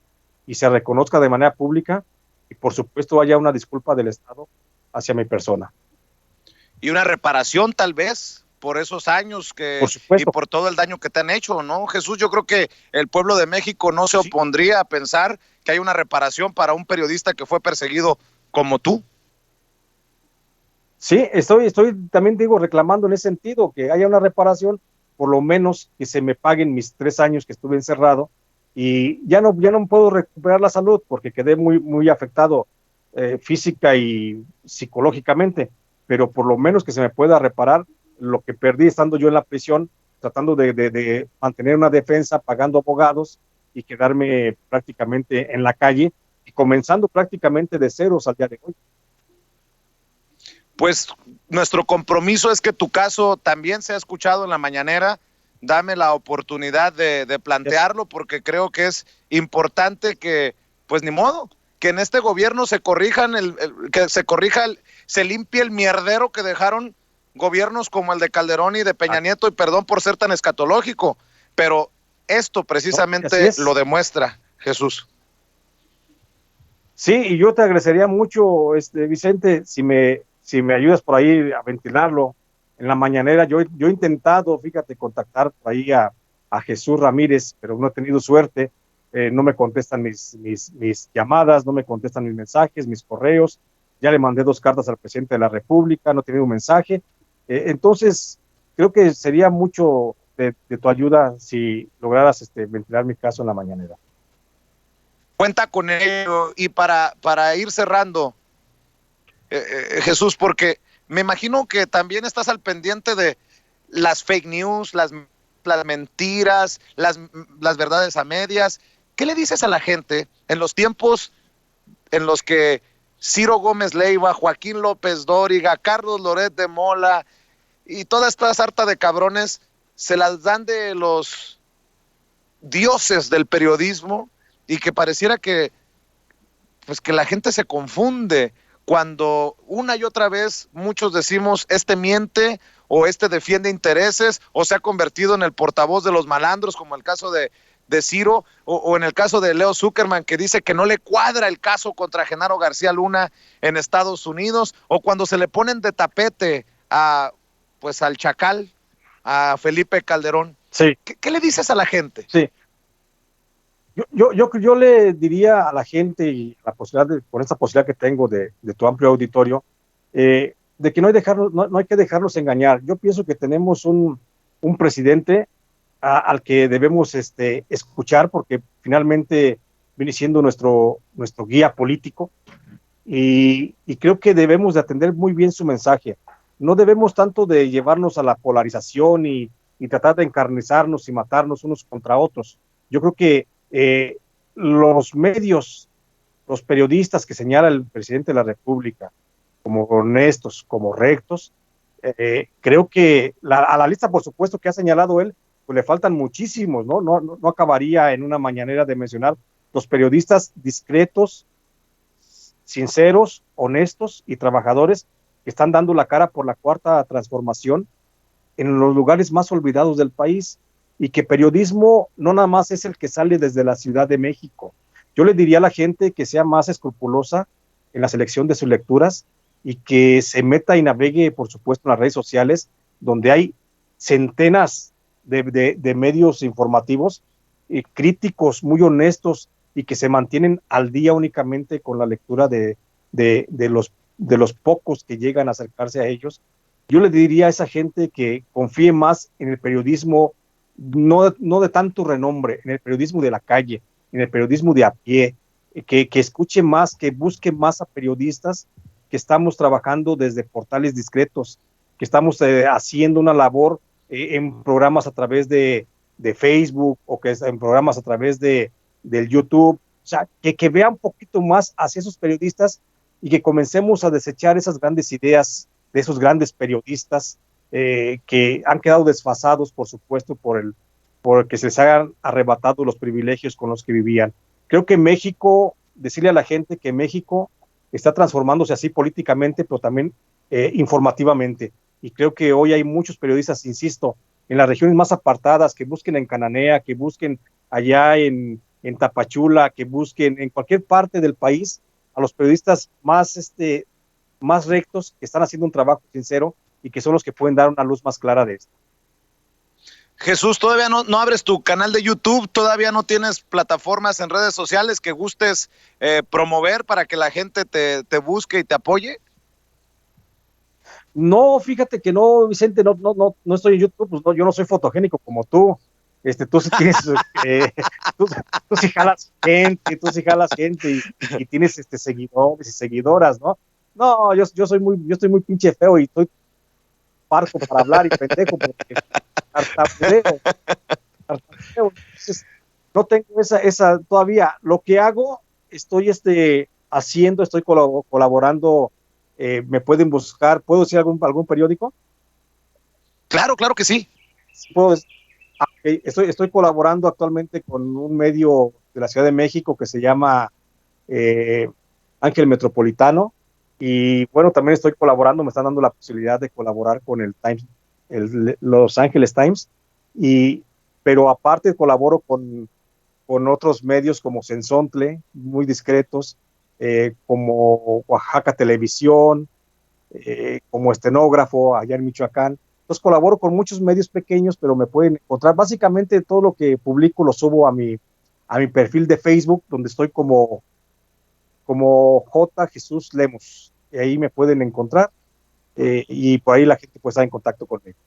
y se reconozca de manera pública, y por supuesto haya una disculpa del Estado hacia mi persona. Y una reparación tal vez por esos años y por todo el daño que te han hecho, ¿no, Jesús? Yo creo que el pueblo de México no se opondría a pensar que hay una reparación para un periodista que fue perseguido como tú. Sí, estoy también reclamando en ese sentido, que haya una reparación, por lo menos que se me paguen mis 3 años que estuve encerrado, y ya no puedo recuperar la salud porque quedé muy afectado física y psicológicamente, pero por lo menos que se me pueda reparar lo que perdí estando yo en la prisión, tratando de mantener una defensa, pagando abogados y quedarme prácticamente en la calle y comenzando prácticamente de ceros al día de hoy. Pues nuestro compromiso es que tu caso también sea escuchado en la mañanera, dame la oportunidad de plantearlo, porque creo que es importante que, pues ni modo, que en este gobierno se corrijan, se limpie el mierdero que dejaron gobiernos como el de Calderón y de Peña Nieto, y perdón por ser tan escatológico, pero esto precisamente lo demuestra, Jesús. Sí, y yo te agradecería mucho, Vicente, si me ayudas por ahí a ventilarlo. En la mañanera yo he intentado, fíjate, contactar por ahí a Jesús Ramírez, pero no he tenido suerte. No me contestan mis llamadas, no me contestan mis mensajes, mis correos. Ya le mandé 2 cartas al presidente de la República, no he tenido un mensaje. Entonces, creo que sería mucho de tu ayuda si lograras ventilar mi caso en la mañanera. Cuenta con ello. Y para ir cerrando, Jesús, porque me imagino que también estás al pendiente de las fake news, las mentiras, las verdades a medias. ¿Qué le dices a la gente en los tiempos en los que Ciro Gómez Leiva, Joaquín López Dóriga, Carlos Loret de Mola y toda esta sarta de cabrones se las dan de los dioses del periodismo, y que pareciera que, pues, que la gente se confunde cuando una y otra vez muchos decimos este miente o este defiende intereses o se ha convertido en el portavoz de los malandros, como el caso de Ciro, o en el caso de Leo Zuckerman, que dice que no le cuadra el caso contra Genaro García Luna en Estados Unidos, o cuando se le ponen de tapete pues al Chacal, a Felipe Calderón. Sí. ¿Qué le dices a la gente? Sí. Yo le diría a la gente, y la posibilidad con esta posibilidad que tengo de tu amplio auditorio, de que no hay que dejarnos engañar. Yo pienso que tenemos un presidente al que debemos escuchar, porque finalmente viene siendo nuestro guía político, y creo que debemos de atender muy bien su mensaje. No debemos tanto de llevarnos a la polarización y tratar de encarnizarnos y matarnos unos contra otros. Yo creo que los medios, los periodistas que señala el presidente de la República como honestos, como rectos, creo que a la lista, por supuesto, que ha señalado él, pues le faltan muchísimos, ¿no? No acabaría en una mañanera de mencionar los periodistas discretos, sinceros, honestos y trabajadores que están dando la cara por la cuarta transformación en los lugares más olvidados del país, y que periodismo no nada más es el que sale desde la Ciudad de México. Yo le diría a la gente que sea más escrupulosa en la selección de sus lecturas y que se meta y navegue, por supuesto, en las redes sociales, donde hay centenas de medios informativos críticos, muy honestos, y que se mantienen al día únicamente con la lectura de los pocos que llegan a acercarse a ellos. Yo le diría a esa gente que confíe más en el periodismo, no de tanto renombre, en el periodismo de la calle, en el periodismo de a pie, que escuche más, que busque más a periodistas que estamos trabajando desde portales discretos, que estamos haciendo una labor en programas a través de Facebook, o que en programas a través del YouTube. O sea, que vea un poquito más hacia esos periodistas, y que comencemos a desechar esas grandes ideas de esos grandes periodistas que han quedado desfasados, por supuesto, por que se les hayan arrebatado los privilegios con los que vivían. Creo que México, decirle a la gente que México está transformándose así políticamente, pero también informativamente. Y creo que hoy hay muchos periodistas, insisto, en las regiones más apartadas, que busquen en Cananea, que busquen allá en Tapachula, que busquen en cualquier parte del país a los periodistas más rectos, que están haciendo un trabajo sincero y que son los que pueden dar una luz más clara de esto. Jesús, ¿todavía no abres tu canal de YouTube? ¿Todavía no tienes plataformas en redes sociales que gustes promover para que la gente te busque y te apoye? No, fíjate que no, Vicente, no estoy en YouTube, pues no, yo no soy fotogénico como tú. Tú sí tienes, tú sí jalas gente, y tienes seguidores y seguidoras, ¿no? No, yo estoy muy pinche feo y estoy parco para hablar y pendejo porque tartamudeo. Entonces, no tengo esa todavía. Lo que hago, estoy haciendo, estoy colaborando. Me pueden buscar, ¿puedo decir algún periódico? Claro que sí. Puedo Estoy colaborando actualmente con un medio de la Ciudad de México que se llama eh, Ángel Metropolitano. Y bueno, también estoy colaborando, me están dando la posibilidad de colaborar con el Times, Los Angeles Times. Y, pero aparte colaboro con otros medios como Sensontle, muy discretos, como Oaxaca Televisión, como estenógrafo allá en Michoacán. Entonces colaboro con muchos medios pequeños, pero me pueden encontrar. Básicamente todo lo que publico lo subo a mi perfil de Facebook, donde estoy como J. Jesús Lemos. Y ahí me pueden encontrar y por ahí la gente puede estar en contacto conmigo.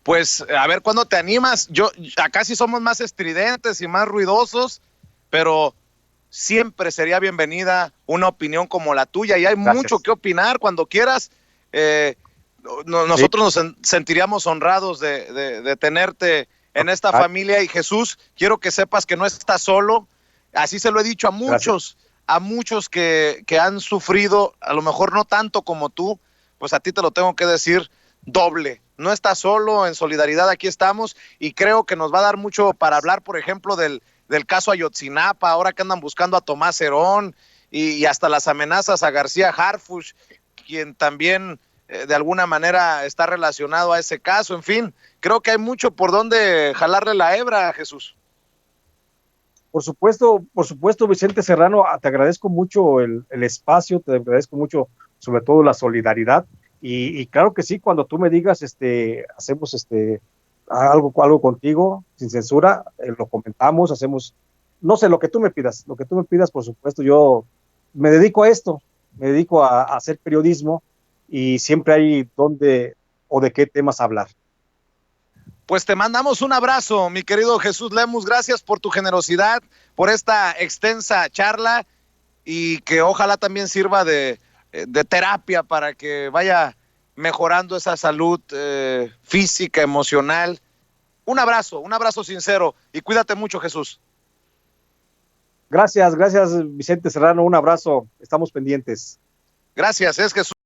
Pues a ver cuándo te animas. Acá sí somos más estridentes y más ruidosos, pero siempre sería bienvenida una opinión como la tuya y hay mucho Gracias. que opinar cuando quieras. Eh, Sí, Nosotros nos sentiríamos honrados de tenerte en esta ah, familia y Jesús, quiero que sepas que no estás solo. Así se lo he dicho gracias. a muchos que han sufrido, a lo mejor no tanto como tú, pues a ti te lo tengo que decir doble. No estás solo, en solidaridad aquí estamos y creo que nos va a dar mucho para hablar, por ejemplo, del caso Ayotzinapa, ahora que andan buscando a Tomás Herón y hasta las amenazas a García Harfuch, quien también de alguna manera está relacionado a ese caso. En fin, creo que hay mucho por donde jalarle la hebra, Jesús. Por supuesto, Vicente Serrano, te agradezco mucho el espacio, te agradezco mucho, sobre todo la solidaridad. Y claro que sí, cuando tú me digas, hacemos algo contigo, sin censura, lo comentamos, hacemos, no sé, lo que tú me pidas, por supuesto, yo me dedico a esto, me dedico a hacer periodismo y siempre hay dónde o de qué temas hablar. Pues te mandamos un abrazo, mi querido Jesús Lemus. Gracias por tu generosidad, por esta extensa charla y que ojalá también sirva de terapia para que vaya mejorando esa salud física, emocional. Un abrazo sincero y cuídate mucho, Jesús. Gracias, Vicente Serrano, un abrazo, estamos pendientes. Gracias, es Jesús.